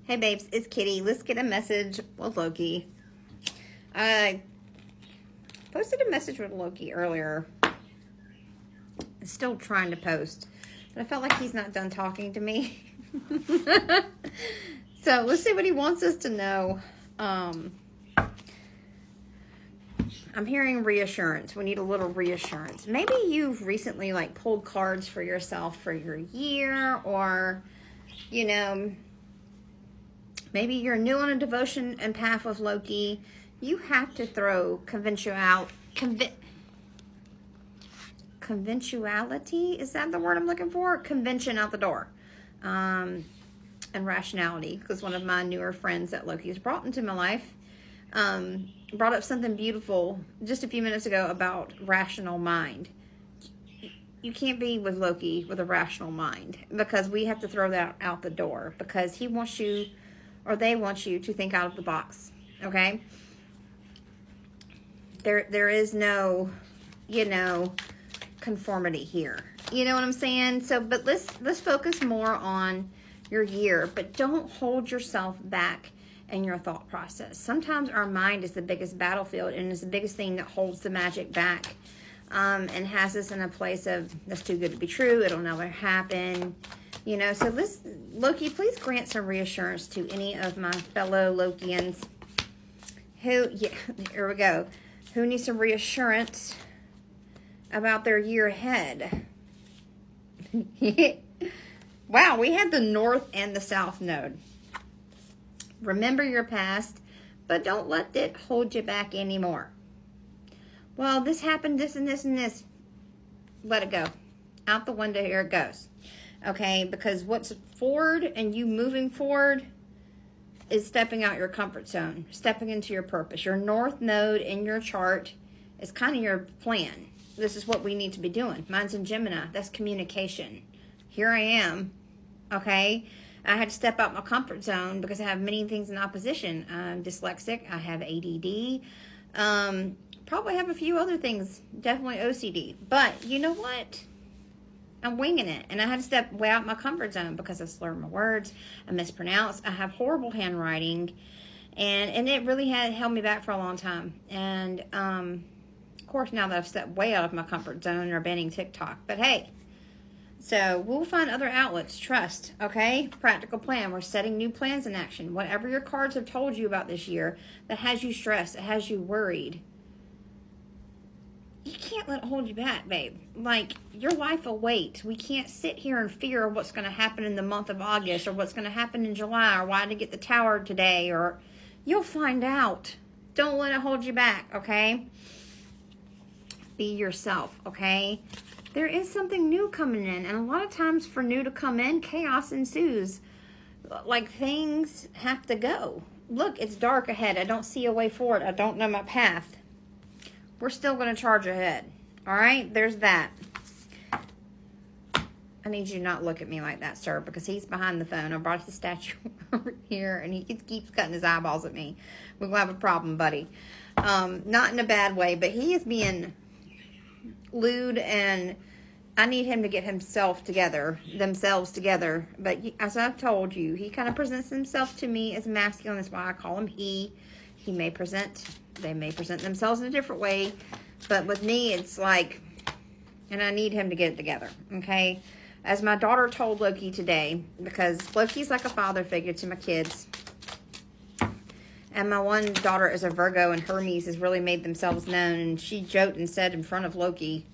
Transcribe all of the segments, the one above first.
Hey babes, it's Kitty. Let's get a message with Loki. I posted a message with Loki earlier. Still trying to post, but I felt like he's not done talking to me. So let's see what he wants us to know. I'm hearing reassurance. We need a little reassurance. Maybe you've recently pulled cards for yourself for your year, or maybe you're new on a devotion and path with Loki. You have to throw conventionality, is that the word I'm looking for? Convention out the door. And rationality, because one of my newer friends that Loki has brought into my life brought up something beautiful just a few minutes ago about rational mind. You can't be with Loki with a rational mind, because we have to throw that out the door, because he wants you, or they want you, to think out of the box. Okay? There is no, conformity here. You know what I'm saying? So, but let's focus more on your year, but don't hold yourself back in your thought process. Sometimes our mind is the biggest battlefield, and is the biggest thing that holds the magic back, and has us in a place of, that's too good to be true, it'll never happen. So Loki, please grant some reassurance to any of my fellow Lokians who, here we go, who need some reassurance about their year ahead. Wow, we had the North and the South node. Remember your past, but don't let it hold you back anymore. Well, this happened, this and this and this. Let it go. Out the window, here it goes. Okay, because what's forward and you moving forward is stepping out your comfort zone, stepping into your purpose. Your North node in your chart is kind of your plan. This is what we need to be doing. Mine's in Gemini. That's communication. Here I am. Okay, I had to step out my comfort zone because I have many things in opposition. I'm dyslexic. I have ADD. Probably have a few other things. Definitely OCD. But you know what? I'm winging it. And I had to step way out my comfort zone because I slur my words. I mispronounce. I have horrible handwriting. And it really had held me back for a long time. And, of course, now that I've stepped way out of my comfort zone, or banning TikTok. But hey, so we'll find other outlets. Trust, okay? Practical plan. We're setting new plans in action. Whatever your cards have told you about this year that has you stressed, that has you worried, you can't let it hold you back, babe. Your life will wait. We can't sit here and fear what's going to happen in the month of August, or what's going to happen in July, or why to get the tower today, or you'll find out. Don't let it hold you back, okay? Be yourself, okay? There is something new coming in, and a lot of times for new to come in, chaos ensues. Things have to go. Look, it's dark ahead. I don't see a way forward. I don't know my path. We're still going to charge ahead. All right? There's that. I need you to not look at me like that, sir, because he's behind the phone. I brought the statue over here, and he keeps cutting his eyeballs at me. We're going to have a problem, buddy. Not in a bad way, but he is being lewd, and I need him to get themselves together. But as I've told you, he kind of presents himself to me as masculine. That's why I call him he. They may present themselves in a different way, but with me, it's and I need him to get it together, okay? As my daughter told Loki today, because Loki's like a father figure to my kids, and my one daughter is a Virgo, and Hermes has really made themselves known, and she joked and said in front of Loki,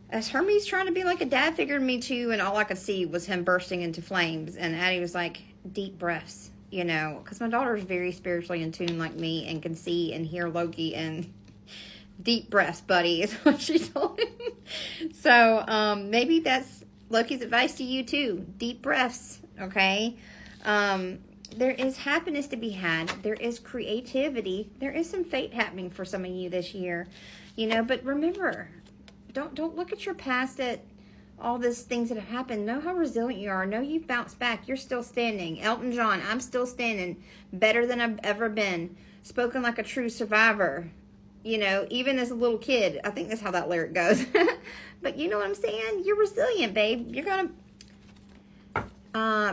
as Hermes trying to be like a dad figure to me too, and all I could see was him bursting into flames, and Addie was like, deep breaths, because my daughter is very spiritually in tune like me, and can see and hear Loki, and deep breaths, buddy, is what she told him. So maybe that's Loki's advice to you too. Deep breaths, okay? There is happiness to be had. There is creativity. There is some fate happening for some of you this year, but remember, don't look at your past, at all these things that have happened. Know how resilient you are. Know you've bounced back. You're still standing. Elton John, I'm still standing, better than I've ever been. Spoken like a true survivor. Even as a little kid. I think that's how that lyric goes. But you know what I'm saying? You're resilient, babe. You're going to...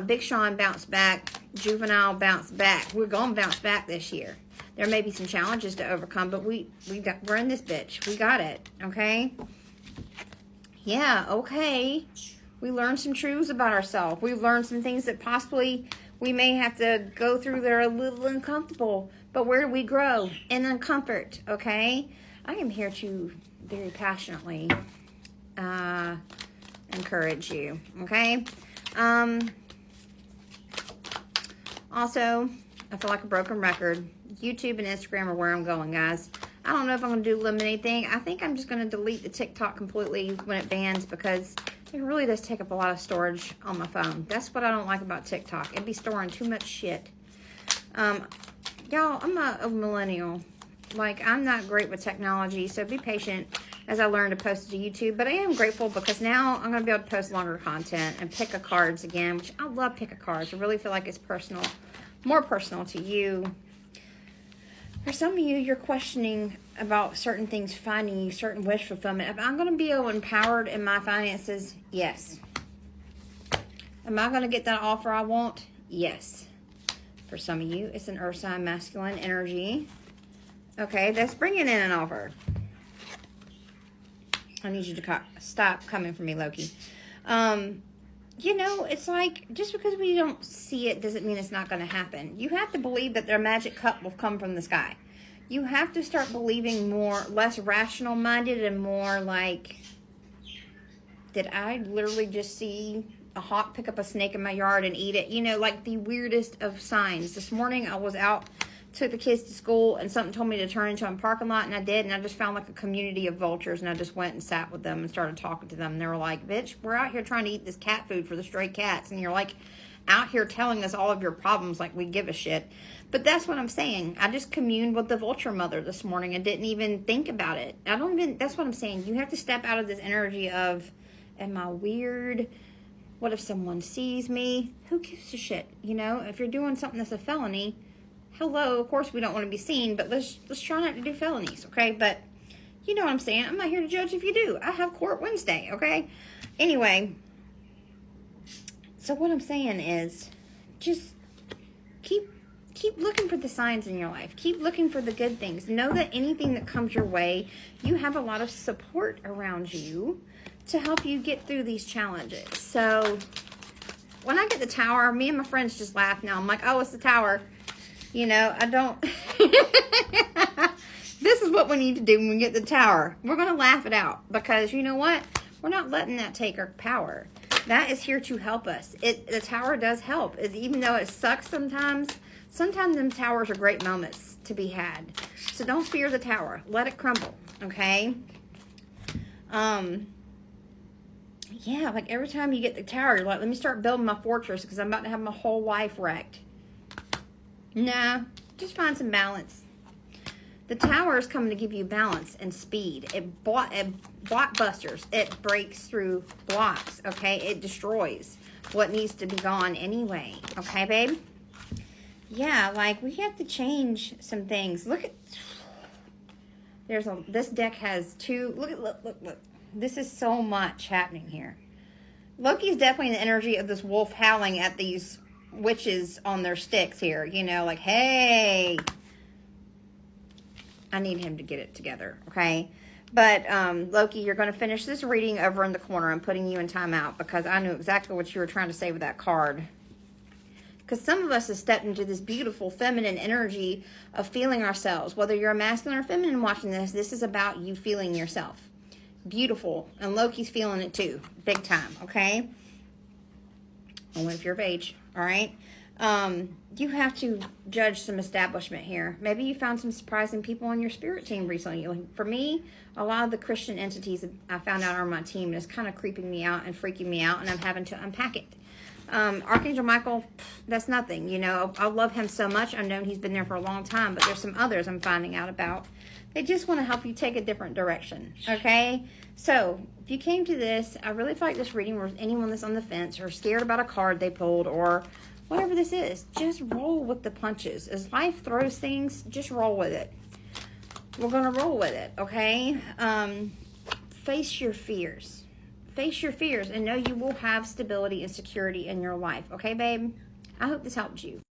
Big Sean bounced back. Juvenile bounced back. We're going to bounce back this year. There may be some challenges to overcome, but we're in this bitch. We got it, okay? Yeah, okay. We learned some truths about ourselves. We've learned some things that possibly we may have to go through that are a little uncomfortable. But where do we grow? In uncomfort, okay? I am here to very passionately encourage you, okay? Also, I feel like a broken record. YouTube and Instagram are where I'm going, guys. I don't know if I'm going to do eliminate thing. I think I'm just going to delete the TikTok completely when it bans because it really does take up a lot of storage on my phone. That's what I don't like about TikTok. It'd be storing too much shit. Y'all, I'm a millennial. Like, I'm not great with technology, so be patient as I learn to post to YouTube. But I am grateful because now I'm going to be able to post longer content and pick a cards again, which I love pick a cards. I really feel like it's personal, more personal to you. For some of you, you're questioning about certain things, finding you certain wish fulfillment. Am I going to be empowered in my finances? Yes. Am I going to get that offer I want? Yes. For some of you, it's an earth sign masculine energy. Okay, that's bringing in an offer. I need you to stop coming for me, Loki. You know, it's like, just because we don't see it doesn't mean it's not going to happen. You have to believe that their magic cup will come from the sky. You have to start believing less rational minded and more like, did I literally just see a hawk pick up a snake in my yard and eat it? You know, like the weirdest of signs. This morning I was out, took the kids to school, and something told me to turn into a parking lot, and I did, and I just found like a community of vultures, and I just went and sat with them and started talking to them, and they were like, bitch, we're out here trying to eat this cat food for the stray cats, and you're like out here telling us all of your problems like we give a shit. But that's what I'm saying. I just communed with the vulture mother this morning and didn't even think about it. That's what I'm saying. You have to step out of this energy of, am I weird? What if someone sees me? Who gives a shit? You know, if you're doing something that's a felony, hello, of course we don't want to be seen, but let's try not to do felonies, okay? But you know what I'm saying. I'm not here to judge if you do. I have court Wednesday, okay? Anyway, so what I'm saying is just keep looking for the signs in your life. Keep looking for the good things. Know that anything that comes your way, you have a lot of support around you to help you get through these challenges. So when I get the tower, me and my friends just laugh now. I'm like, oh, it's the tower. You know, I don't. This is what we need to do when we get the tower. We're going to laugh it out because you know what? We're not letting that take our power. That is here to help us. The tower does help. Even though it sucks sometimes them towers are great moments to be had. So don't fear the tower. Let it crumble, okay? Yeah, like every time you get the tower, you're like, let me start building my fortress because I'm about to have my whole life wrecked. Nah, just find some balance. The tower is coming to give you balance and speed. It blockbusters. It breaks through blocks, okay? It destroys what needs to be gone anyway, okay, babe? Yeah, like we have to change some things. Look at, this deck has two, look. This is so much happening here. Loki's definitely in the energy of this wolf howling at these witches on their sticks here. You know, like, hey, I need him to get it together, okay? But, Loki, you're going to finish this reading over in the corner. I'm putting you in timeout because I knew exactly what you were trying to say with that card. Because some of us have stepped into this beautiful feminine energy of feeling ourselves. Whether you're a masculine or feminine watching this is about you feeling yourself. Beautiful. And Loki's feeling it too. Big time, okay? Only if you're of age, all right? You have to judge some establishment here. Maybe you found some surprising people on your spirit team recently. Like for me, a lot of the Christian entities that I found out are on my team, and it's kind of creeping me out and freaking me out, and I'm having to unpack it. Archangel Michael, that's nothing. You know, I love him so much. I've known he's been there for a long time, but there's some others I'm finding out about. They just want to help you take a different direction, okay? So, if you came to this, I really feel like this reading was anyone that's on the fence or scared about a card they pulled or whatever this is, just roll with the punches. As life throws things, just roll with it. We're going to roll with it, okay? Face your fears. face your fears and know you will have stability and security in your life. Okay, babe? I hope this helped you.